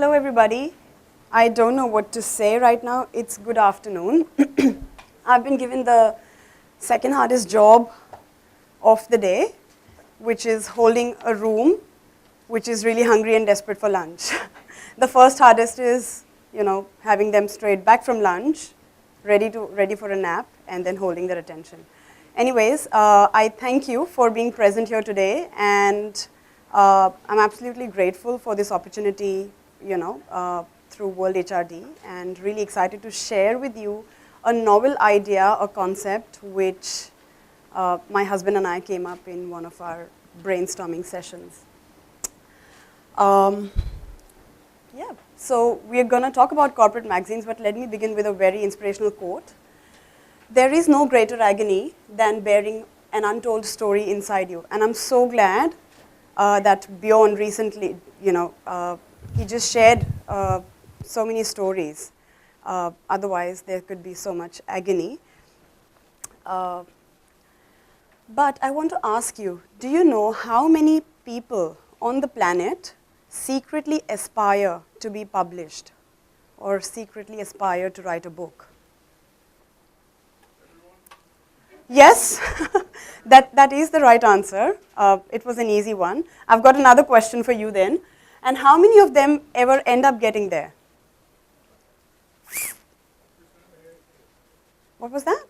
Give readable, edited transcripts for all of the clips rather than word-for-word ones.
Hello, everybody. I don't know what to say right now. It's good afternoon. I've been given the second hardest job of the day, which is holding a room which is really hungry and desperate for lunch. The first hardest is, having them straight back from lunch, ready for a nap, and then holding their attention. Anyways, I thank you for being present here today, and I'm absolutely grateful for this opportunity, through World HRD, and really excited to share with you a novel idea, a concept, which my husband and I came up in one of our brainstorming sessions. So we're going to talk about corporate magazines, but let me begin with a very inspirational quote. There is no greater agony than bearing an untold story inside you. And I'm so glad that Bjorn recently, he just shared so many stories. Otherwise, there could be so much agony. But I want to ask you, do you know how many people on the planet secretly aspire to be published or secretly aspire to write a book? Yes, that is the right answer. It was an easy one. I've got another question for you then. And how many of them ever end up getting there? What was that?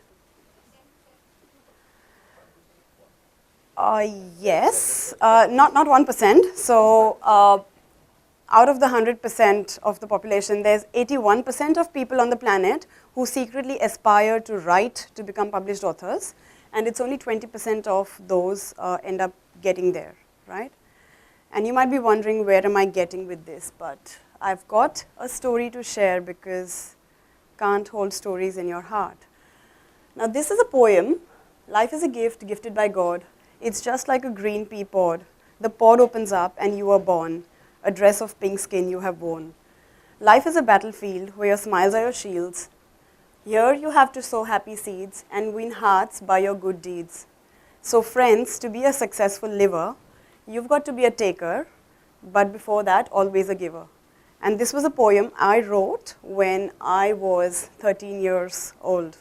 Yes, not 1%. So out of the 100% of the population, there's 81% of people on the planet who secretly aspire to write to become published authors, and it's only 20% of those end up getting there, right? And you might be wondering, where am I getting with this? But I've got a story to share, because can't hold stories in your heart. Now this is a poem. Life is a gift gifted by God. It's just like a green pea pod. The pod opens up and you are born. A dress of pink skin you have worn. Life is a battlefield where your smiles are your shields. Here you have to sow happy seeds and win hearts by your good deeds. So friends, to be a successful liver, you've got to be a taker, but before that, always a giver. And this was a poem I wrote when I was 13 years old.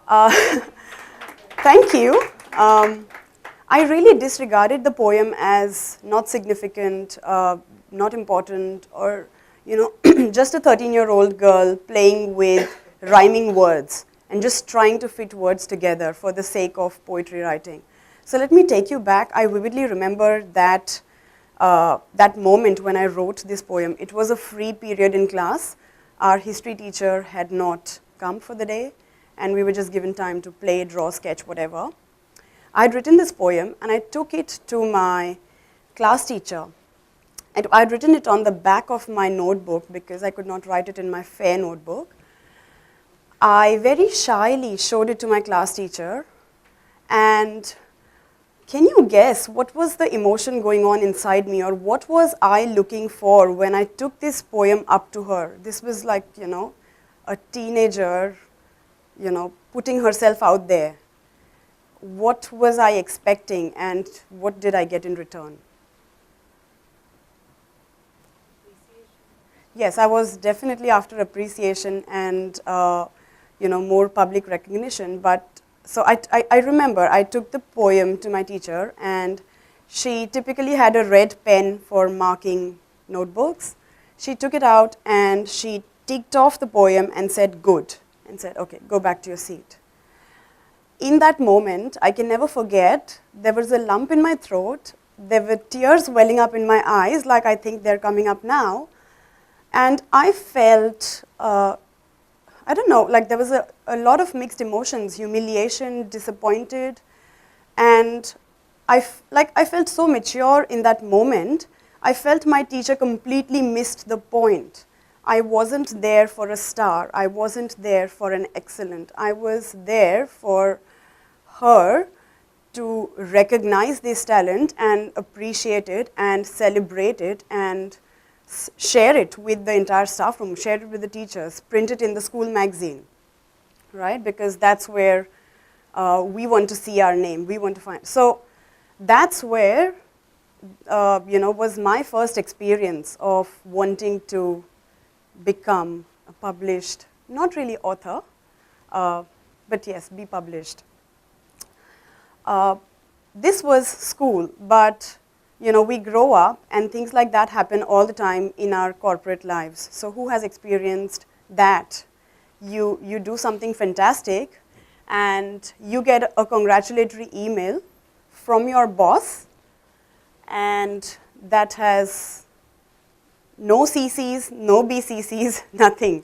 Thank you. I really disregarded the poem as not significant, not important, or just a 13-year-old girl playing with rhyming words and just trying to fit words together for the sake of poetry writing. So let me take you back. I vividly remember that moment when I wrote this poem. It was a free period in class. Our history teacher had not come for the day, and we were just given time to play, draw, sketch, whatever. I'd written this poem, and I took it to my class teacher. And I'd written it on the back of my notebook because I could not write it in my fair notebook. I very shyly showed it to my class teacher, and can you guess what was the emotion going on inside me, or what was I looking for when I took this poem up to her? This was like, a teenager, putting herself out there. What was I expecting, and what did I get in return? Yes, I was definitely after appreciation and more public recognition. But so I remember I took the poem to my teacher, and she typically had a red pen for marking notebooks. She took it out and she ticked off the poem and said, "Good," and said, "Okay, go back to your seat." In that moment, I can never forget, there was a lump in my throat. There were tears welling up in my eyes, like I think they're coming up now. And I felt, like there was a lot of mixed emotions, humiliation, disappointed. And I felt so mature in that moment. I felt my teacher completely missed the point. I wasn't there for a star. I wasn't there for an excellent. I was there for her to recognize this talent and appreciate it and celebrate it and share it with the entire staff room, share it with the teachers, print it in the school magazine, right? Because that's where we want to see our name, we want to find. So that's where was my first experience of wanting to become a published, not really author, but yes, be published. This was school, but we grow up and things like that happen all the time in our corporate lives. So who has experienced that? You do something fantastic and you get a congratulatory email from your boss, and that has no CCs, no BCCs, nothing,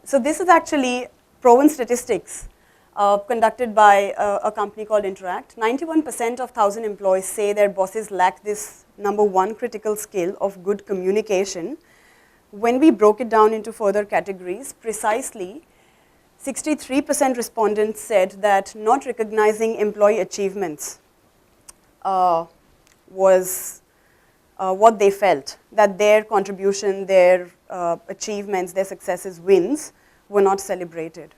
So this is actually proven statistics conducted by a company called Interact. 91% of 1,000 employees say their bosses lack this number one critical skill of good communication. When we broke it down into further categories, precisely 63% respondents said that not recognizing employee achievements was what they felt, that their contribution, their achievements, their successes, wins were not celebrated,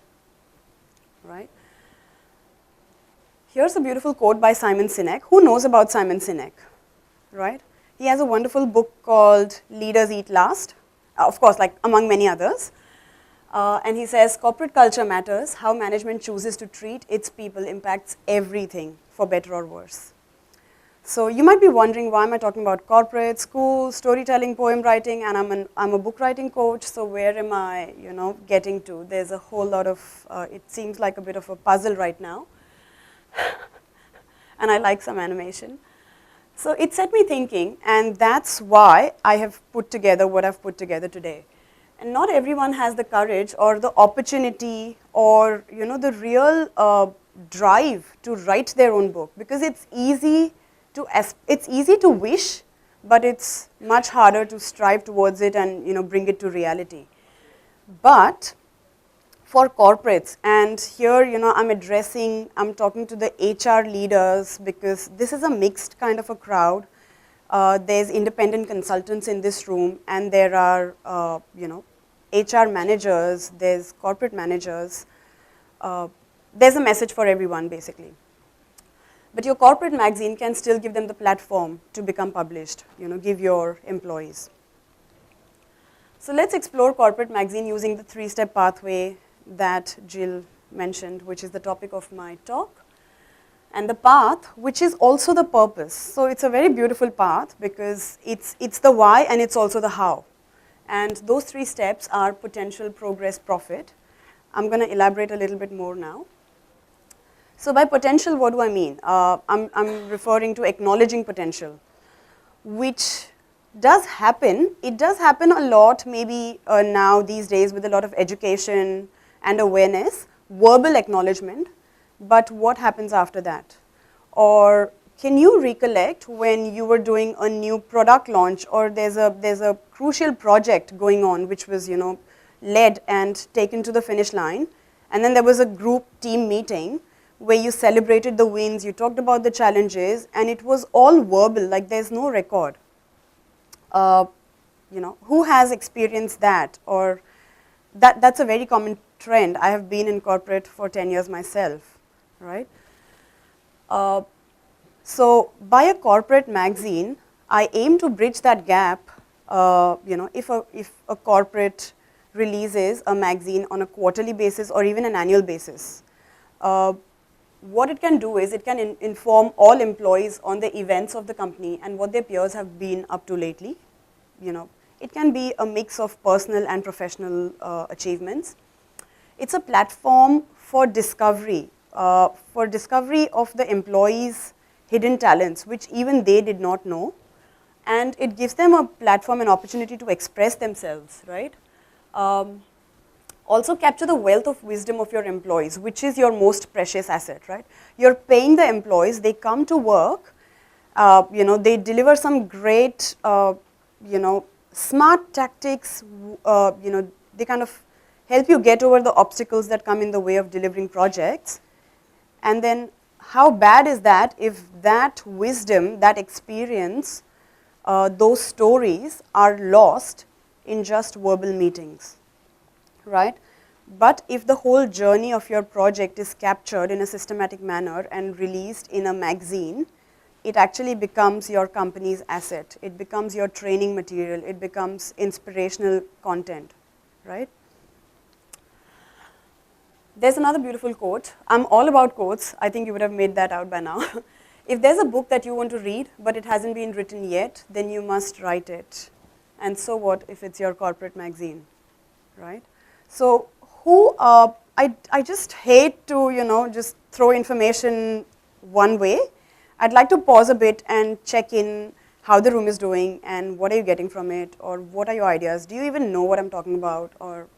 right? Here's a beautiful quote by Simon Sinek. Who knows about Simon Sinek, right? He has a wonderful book called Leaders Eat Last, of course, like among many others. And he says, corporate culture matters. How management chooses to treat its people impacts everything, for better or worse. So you might be wondering, why am I talking about corporate, school, storytelling, poem writing, and I'm a book writing coach, so where am I getting to? There's a whole lot of, it seems like a bit of a puzzle right now. And I like some animation. So it set me thinking, and that's why I have put together what I've put together today. And not everyone has the courage or the opportunity or the real drive to write their own book, because it's easy to wish, but it's much harder to strive towards it and bring it to reality. But for corporates, and here I'm talking to the HR leaders, because this is a mixed kind of a crowd. There's independent consultants in this room, and there are HR managers, there's corporate managers. There's a message for everyone, basically. But your corporate magazine can still give them the platform to become published, give your employees. So let's explore corporate magazine using the three-step pathway that Jill mentioned, which is the topic of my talk. And the path, which is also the purpose. So it's a very beautiful path, because it's the why and it's also the how. And those three steps are potential, progress, profit. I'm going to elaborate a little bit more now. So by potential, what do I mean? I'm referring to acknowledging potential, which does happen. It does happen a lot, maybe now these days, with a lot of education and awareness, verbal acknowledgement. But what happens after that? Or can you recollect when you were doing a new product launch, or there's a crucial project going on which was led and taken to the finish line, and then there was a group team meeting where you celebrated the wins, you talked about the challenges, and it was all verbal, like there's no record. Who has experienced that? Or that's a very common trend. I have been in corporate for 10 years myself, right? So by a corporate magazine, I aim to bridge that gap. If a corporate releases a magazine on a quarterly basis or even an annual basis, what it can do is it can inform all employees on the events of the company and what their peers have been up to lately. It can be a mix of personal and professional achievements. It's a platform for discovery of the employees' hidden talents, which even they did not know. And it gives them a platform and opportunity to express themselves, right? Also capture the wealth of wisdom of your employees, which is your most precious asset, right? You're paying the employees, they come to work, they deliver some great, smart tactics, they kind of help you get over the obstacles that come in the way of delivering projects. And then how bad is that if that wisdom, that experience, those stories are lost in just verbal meetings, right? But if the whole journey of your project is captured in a systematic manner and released in a magazine, it actually becomes your company's asset. It becomes your training material. It becomes inspirational content, right? There's another beautiful quote. I'm all about quotes. I think you would have made that out by now. If there's a book that you want to read, but it hasn't been written yet, then you must write it. And so what if it's your corporate magazine, right? So I just hate to, just throw information one way. I'd like to pause a bit and check in how the room is doing and what are you getting from it, or what are your ideas? Do you even know what I'm talking about, or,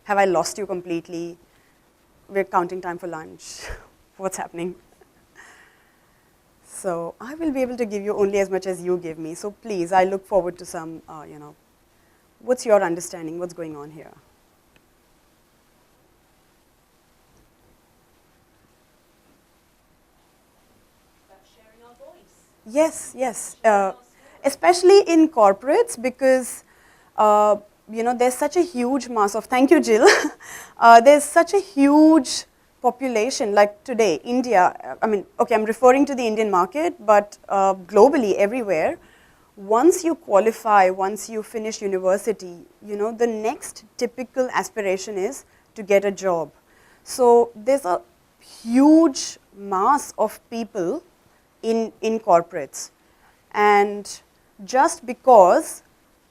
have I lost you completely? We're counting time for lunch. What's happening? So I will be able to give you only as much as you give me. So please, I look forward to some, what's your understanding? What's going on here? Sharing our voice. Yes, yes. Especially in corporates, because there's such a huge mass of, thank you, Jill. There's such a huge population, like today, India, okay, I'm referring to the Indian market, but globally, everywhere, once you qualify, once you finish university, the next typical aspiration is to get a job. So there's a huge mass of people in corporates. And just because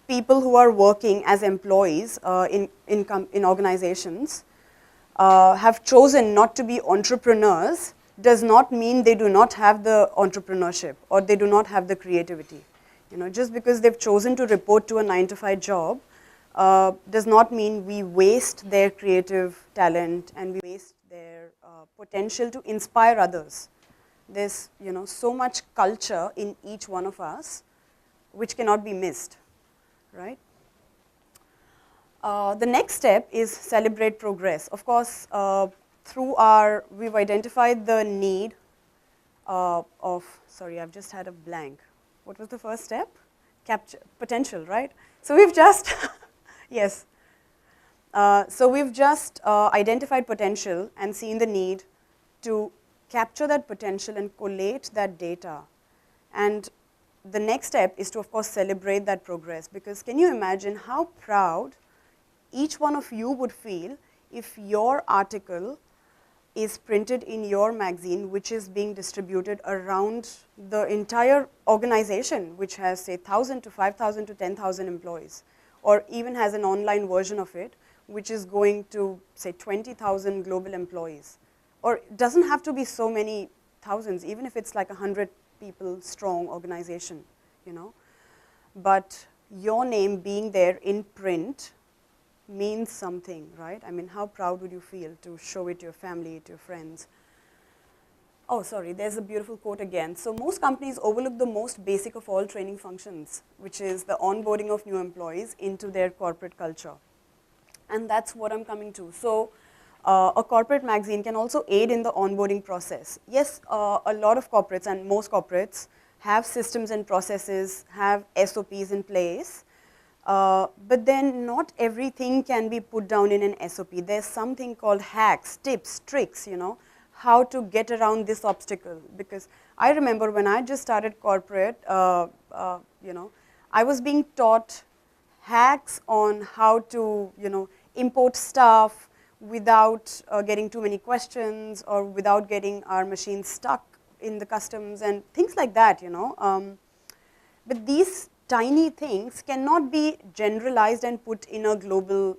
people who are working as employees in organizations have chosen not to be entrepreneurs does not mean they do not have the entrepreneurship or they do not have the creativity. Just because they've chosen to report to a 9-to-5 job does not mean we waste their creative talent and we waste their potential to inspire others. There's so much culture in each one of us which cannot be missed, right? The next step is celebrate progress. Of course, we've identified the need sorry, I've just had a blank. What was the first step? Capture potential, right? So we've just, yes. So we've just identified potential and seen the need to capture that potential and collate that data. And the next step is to, of course, celebrate that progress, because can you imagine how proud each one of you would feel if your article is printed in your magazine, which is being distributed around the entire organization, which has, say, 1,000 to 5,000 to 10,000 employees, or even has an online version of it, which is going to, say, 20,000 global employees. Or it doesn't have to be so many thousands, even if it's like 100 people strong organization, But your name being there in print means something, right? How proud would you feel to show it to your family, to your friends? Oh, sorry, there's a beautiful quote again. So most companies overlook the most basic of all training functions, which is the onboarding of new employees into their corporate culture. And that's what I'm coming to. So a corporate magazine can also aid in the onboarding process. Yes, a lot of corporates and most corporates have systems and processes, have SOPs in place, but then not everything can be put down in an SOP. There's something called hacks, tips, tricks, how to get around this obstacle. Because I remember when I just started corporate, I was being taught hacks on how to, import stuff without getting too many questions or without getting our machines stuck in the customs and things like that, But these tiny things cannot be generalized and put in a global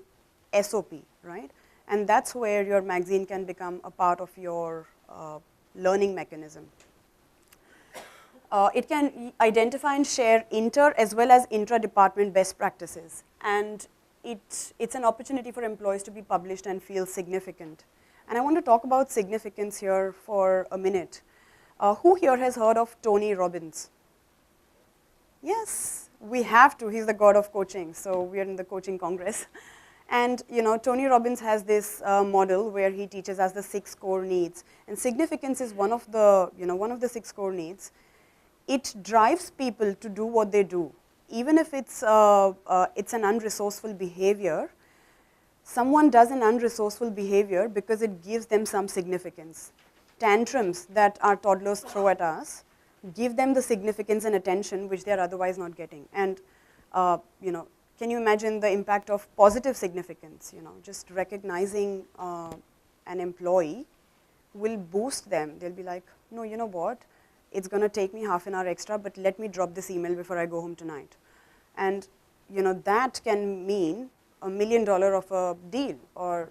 SOP, right? And that's where your magazine can become a part of your learning mechanism. It can identify and share inter as well as intra-department best practices. And it's an opportunity for employees to be published and feel significant. And I want to talk about significance here for a minute. Who here has heard of Tony Robbins? Yes, we have to. He's the god of coaching, so we are in the coaching congress. And Tony Robbins has this model where he teaches us the 6 core needs. And significance is one of the 6 core needs. It drives people to do what they do. Even if it's an unresourceful behavior, someone does an unresourceful behavior because it gives them some significance. Tantrums that our toddlers throw at us, give them the significance and attention which they are otherwise not getting. And can you imagine the impact of positive significance? Just recognizing an employee will boost them. They'll be like, no, you know what? It's going to take me half an hour extra, but let me drop this email before I go home tonight. And that can mean $1 million of a deal, or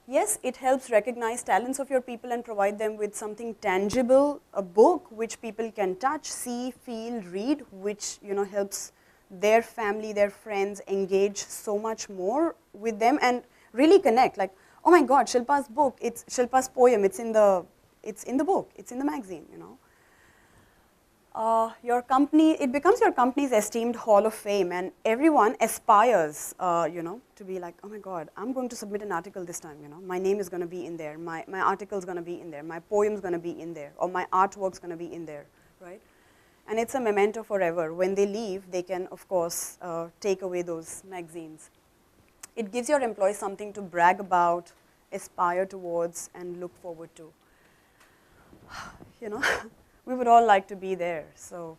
yes, it helps recognize talents of your people and provide them with something tangible, a book which people can touch, see, feel, read, which helps their family, their friends engage so much more with them and really connect. Like, oh my God, Shilpa's book, it's Shilpa's poem, it's in the book, it's in the magazine, Your company, it becomes your company's esteemed hall of fame, and everyone aspires, to be like, oh my God, I'm going to submit an article this time, my name is going to be in there, my article's going to be in there, my poem's going to be in there, or my artwork's going to be in there, right? And it's a memento forever. When they leave, they can, of course, take away those magazines. It gives your employees something to brag about, aspire towards, and look forward to. We would all like to be there. So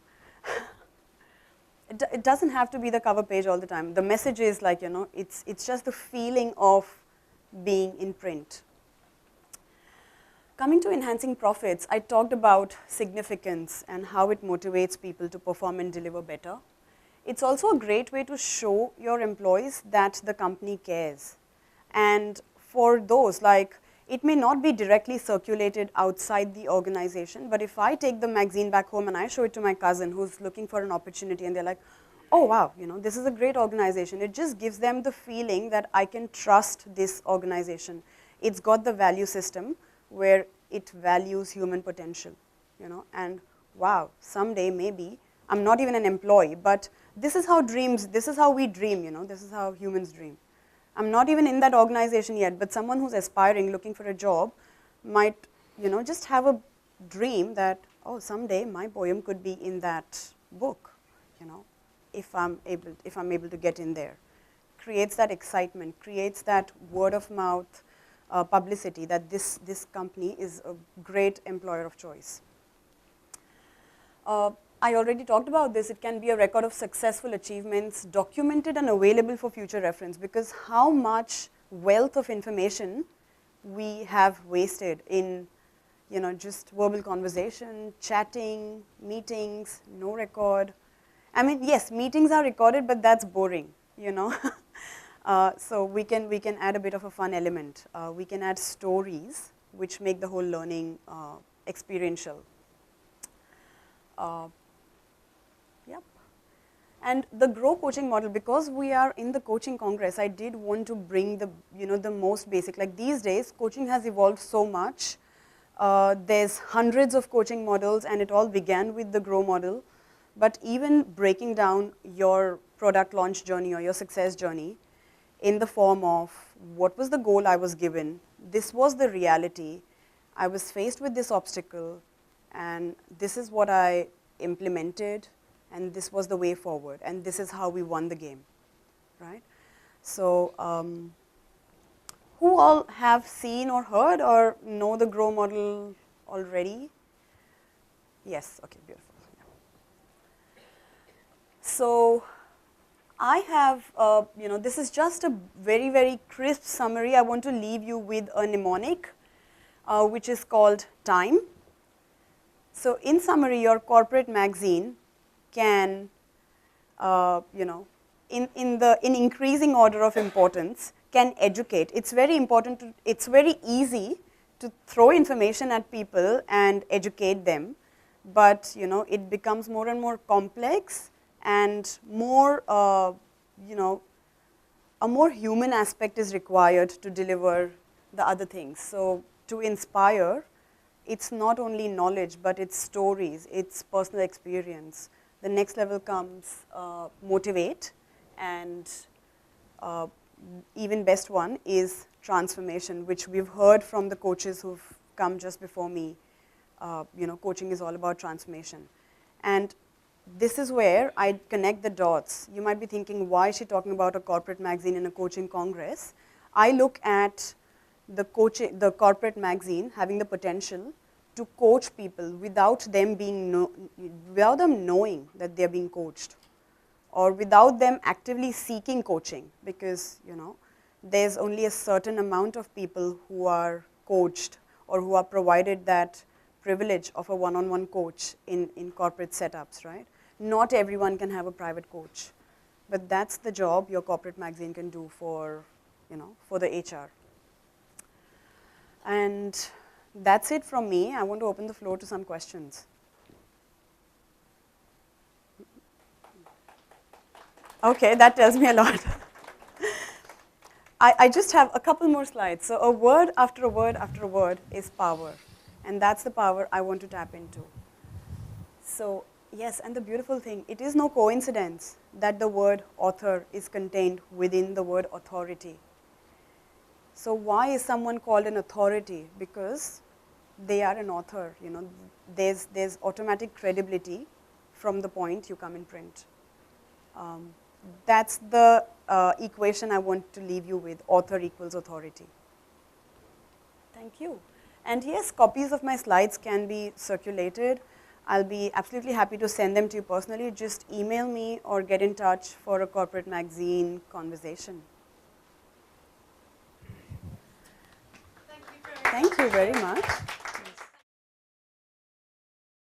it doesn't have to be the cover page all the time. The message is like, it's just the feeling of being in print. Coming to enhancing profits, I talked about significance and how it motivates people to perform and deliver better. It's also a great way to show your employees that the company cares. And for those, like, it may not be directly circulated outside the organization, but if I take the magazine back home and I show it to my cousin who's looking for an opportunity and they're like, oh wow, this is a great organization. It just gives them the feeling that I can trust this organization. It's got the value system where it values human potential, and wow, someday maybe, I'm not even an employee, but this is how we dream, this is how humans dream. I'm not even in that organization yet, but someone who's aspiring, looking for a job, might, just have a dream that, oh, someday my poem could be in that book, if I'm able to get in there. Creates that excitement, creates that word of mouth publicity that this company is a great employer of choice. I already talked about this. It can be a record of successful achievements, documented and available for future reference, because how much wealth of information we have wasted in, just verbal conversation, chatting, meetings, no record. I mean, yes, meetings are recorded, but that's boring, So we can add a bit of a fun element. We can add stories which make the whole learning experiential. Yep. And the Grow coaching model, because we are in the coaching congress, I did want to bring the, the most basic. Like these days, coaching has evolved so much. There's hundreds of coaching models, and it all began with the Grow model. But even breaking down your product launch journey or your success journey in the form of what was the goal I was given, this was the reality, I was faced with this obstacle, and this is what I implemented, and this was the way forward, and this is how we won the game, right? So who all have seen or heard or know the Grow model already? Yes, okay, beautiful. Yeah. So I have, this is just a very, very crisp summary. I want to leave you with a mnemonic, which is called time. So in summary, your corporate magazine can, in increasing order of importance, can educate. It's very important it's very easy to throw information at people and educate them, but it becomes more and more complex and more, a more human aspect is required to deliver the other things. So to inspire, it's not only knowledge, but it's stories, it's personal experience. The next level comes motivate, and even best one is transformation, which we've heard from the coaches who've come just before me. Coaching is all about transformation. And this is where I connect the dots. You might be thinking, why is she talking about a corporate magazine in a coaching congress? I look at the corporate magazine having the potential to coach people without them without them knowing that they're being coached, or without them actively seeking coaching, because there's only a certain amount of people who are coached or who are provided that privilege of a one-on-one coach in corporate setups, right? Not everyone can have a private coach, but that's the job your corporate magazine can do for the HR. And that's it from me. I want to open the floor to some questions. Okay, that tells me a lot. I just have a couple more slides. So a word after a word after a word is power. And that's the power I want to tap into. So yes, and the beautiful thing, it is no coincidence that the word author is contained within the word authority. So why is someone called an authority? Because they are an author. There's automatic credibility from the point you come in print. That's the equation I want to leave you with: author equals authority. Thank you. And yes, copies of my slides can be circulated. I'll be absolutely happy to send them to you personally. Just email me or get in touch for a corporate magazine conversation. Thank you very much. Thank you very much.